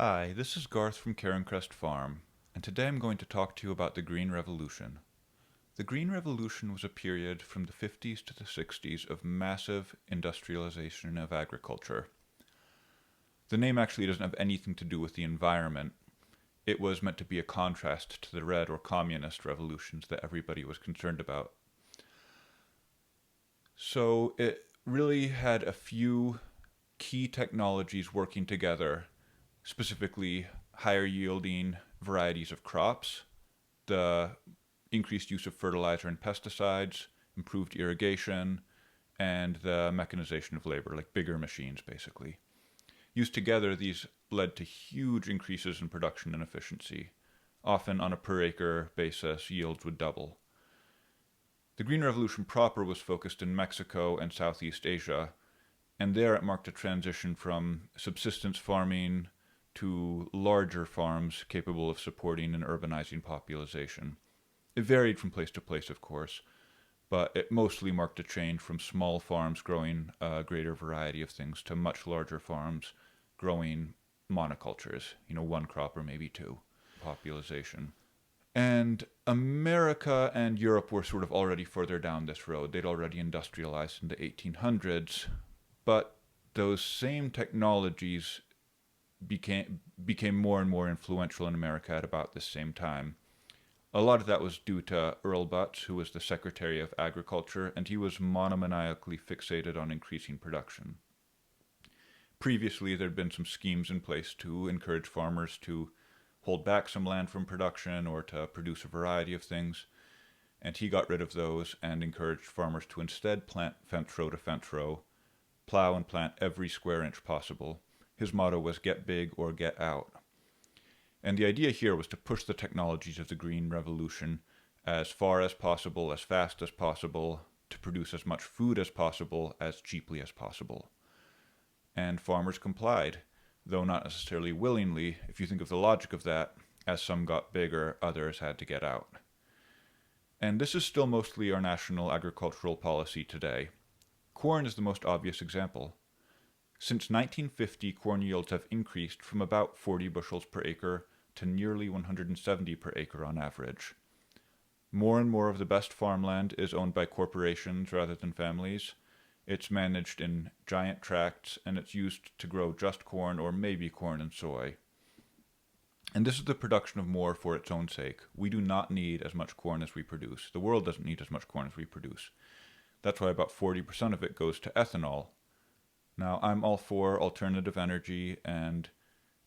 Hi, this is Garth from Carencrest Farm, and today I'm going to talk to you about the Green Revolution. The Green Revolution was a period from the 50s to the 60s of massive industrialization of agriculture. The name actually doesn't have anything to do with the environment. It was meant to be a contrast to the red or communist revolutions that everybody was concerned about. So it really had a few key technologies working together, specifically higher yielding varieties of crops, the increased use of fertilizer and pesticides, improved irrigation, and the mechanization of labor, like bigger machines basically. Used together, these led to huge increases in production and efficiency. Often on a per acre basis, yields would double. The Green Revolution proper was focused in Mexico and Southeast Asia, and there it marked a transition from subsistence farming to larger farms capable of supporting an urbanizing population. It varied from place to place, of course, but it mostly marked a change from small farms growing a greater variety of things to much larger farms growing monocultures, one crop or maybe two, population. And America and Europe were sort of already further down this road. They'd already industrialized in the 1800s, but those same technologies became more and more influential in America at about this same time. A lot of that was due to Earl Butz, who was the Secretary of Agriculture, and he was monomaniacally fixated on increasing production. Previously, there had been some schemes in place to encourage farmers to hold back some land from production or to produce a variety of things, and he got rid of those and encouraged farmers to instead plant fence row to fence row, plow and plant every square inch possible. His motto was get big or get out. And the idea here was to push the technologies of the Green Revolution as far as possible, as fast as possible, to produce as much food as possible, as cheaply as possible. And farmers complied, though not necessarily willingly. If you think of the logic of that, as some got bigger, others had to get out. And this is still mostly our national agricultural policy today. Corn is the most obvious example. Since 1950, corn yields have increased from about 40 bushels per acre to nearly 170 per acre on average. More and more of the best farmland is owned by corporations rather than families. It's managed in giant tracts, and it's used to grow just corn or maybe corn and soy. And this is the production of more for its own sake. We do not need as much corn as we produce. The world doesn't need as much corn as we produce. That's why about 40% of it goes to ethanol. Now, I'm all for alternative energy and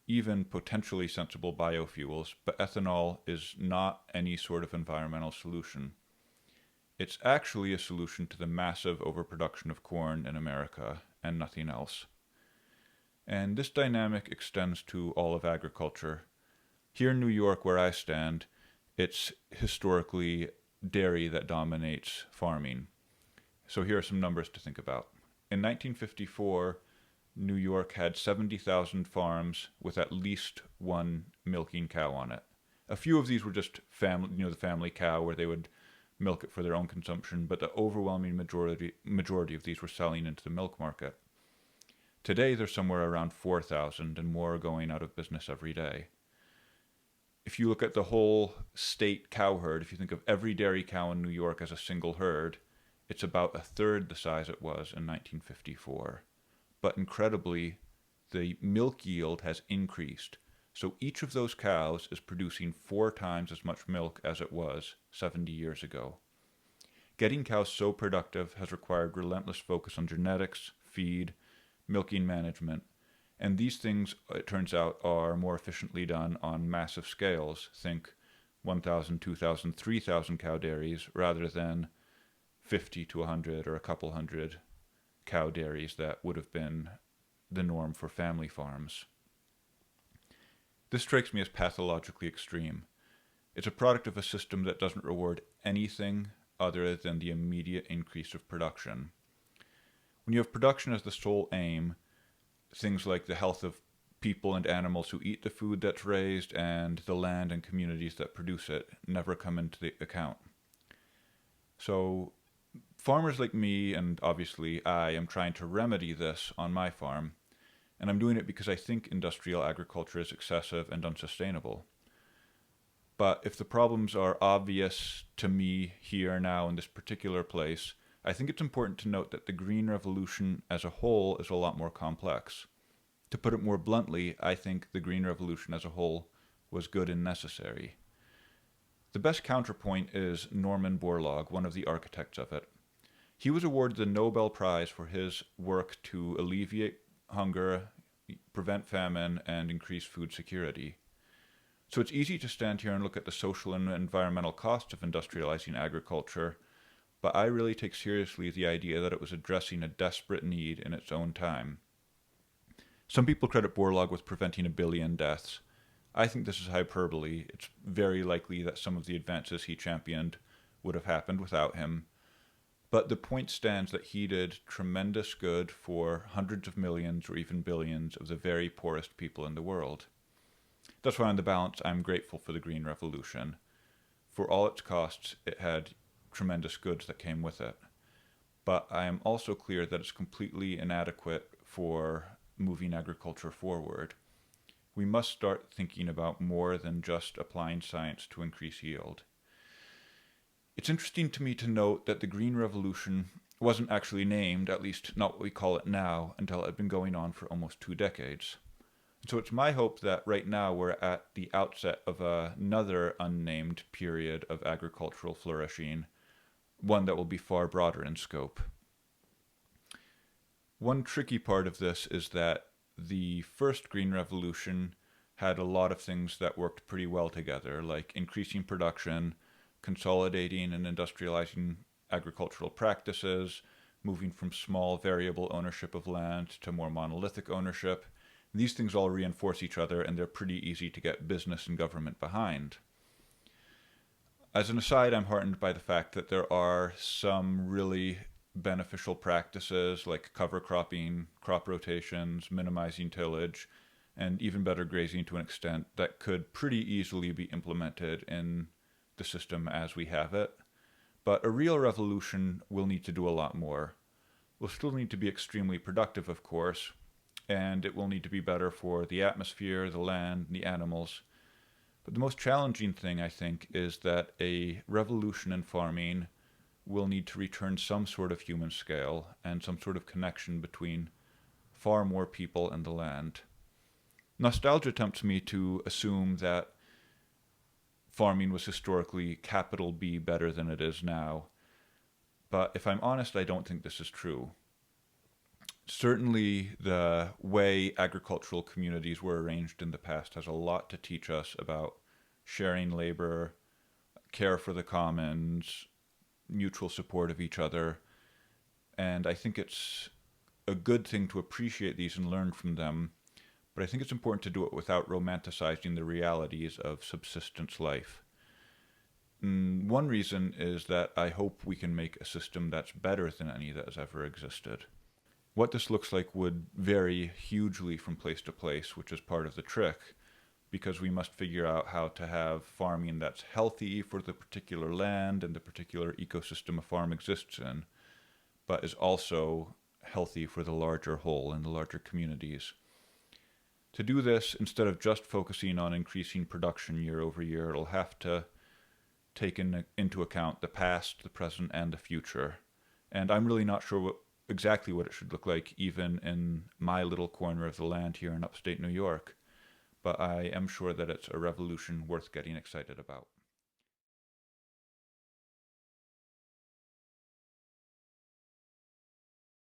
even potentially sensible biofuels, but ethanol is not any sort of environmental solution. It's actually a solution to the massive overproduction of corn in America and nothing else. And this dynamic extends to all of agriculture. Here in New York, where I stand, it's historically dairy that dominates farming. So here are some numbers to think about. In 1954, New York had 70,000 farms with at least one milking cow on it. A few of these were just the family cow where they would milk it for their own consumption, but the overwhelming majority of these were selling into the milk market. Today, there's somewhere around 4,000, and more are going out of business every day. If you look at the whole state cow herd, if you think of every dairy cow in New York as a single herd, it's about a third the size it was in 1954. But incredibly, the milk yield has increased. So each of those cows is producing 4 times as much milk as it was 70 years ago. Getting cows so productive has required relentless focus on genetics, feed, milking management, and these things, it turns out, are more efficiently done on massive scales. Think 1,000, 2,000, 3,000 cow dairies rather than 50 to 100 or a couple hundred cow dairies that would have been the norm for family farms. This strikes me as pathologically extreme. It's a product of a system that doesn't reward anything other than the immediate increase of production. When you have production as the sole aim, things like the health of people and animals who eat the food that's raised and the land and communities that produce it never come into the account. So farmers like me, and obviously I, am trying to remedy this on my farm. And I'm doing it because I think industrial agriculture is excessive and unsustainable. But if the problems are obvious to me here now in this particular place, I think it's important to note that the Green Revolution as a whole is a lot more complex. To put it more bluntly, I think the Green Revolution as a whole was good and necessary. The best counterpoint is Norman Borlaug, one of the architects of it. He was awarded the Nobel Prize for his work to alleviate hunger, prevent famine, and increase food security. So it's easy to stand here and look at the social and environmental costs of industrializing agriculture, but I really take seriously the idea that it was addressing a desperate need in its own time. Some people credit Borlaug with preventing 1 billion deaths. I think this is hyperbole. It's very likely that some of the advances he championed would have happened without him. But the point stands that he did tremendous good for hundreds of millions or even billions of the very poorest people in the world. That's why, on the balance, I'm grateful for the Green Revolution. For all its costs, it had tremendous goods that came with it. But I am also clear that it's completely inadequate for moving agriculture forward. We must start thinking about more than just applying science to increase yield. It's interesting to me to note that the Green Revolution wasn't actually named, at least not what we call it now, until it had been going on for almost 2 decades. So it's my hope that right now we're at the outset of another unnamed period of agricultural flourishing, one that will be far broader in scope. One tricky part of this is that the first Green Revolution had a lot of things that worked pretty well together, like increasing production, consolidating and industrializing agricultural practices, moving from small variable ownership of land to more monolithic ownership. These things all reinforce each other, and they're pretty easy to get business and government behind. As an aside, I'm heartened by the fact that there are some really beneficial practices like cover cropping, crop rotations, minimizing tillage, and even better grazing to an extent that could pretty easily be implemented in the system as we have it. But a real revolution will need to do a lot more. We'll still need to be extremely productive, of course, and it will need to be better for the atmosphere, the land, the animals. But the most challenging thing, I think, is that a revolution in farming will need to return some sort of human scale and some sort of connection between far more people and the land. Nostalgia tempts me to assume that farming was historically capital B better than it is now. But if I'm honest, I don't think this is true. Certainly, the way agricultural communities were arranged in the past has a lot to teach us about sharing labor, care for the commons, mutual support of each other. And I think it's a good thing to appreciate these and learn from them. But I think it's important to do it without romanticizing the realities of subsistence life. One reason is that I hope we can make a system that's better than any that has ever existed. What this looks like would vary hugely from place to place, which is part of the trick, because we must figure out how to have farming that's healthy for the particular land and the particular ecosystem a farm exists in, but is also healthy for the larger whole and the larger communities. To do this, instead of just focusing on increasing production year over year, it'll have to take into account the past, the present, and the future. And I'm really not sure exactly what it should look like, even in my little corner of the land here in upstate New York. But I am sure that it's a revolution worth getting excited about.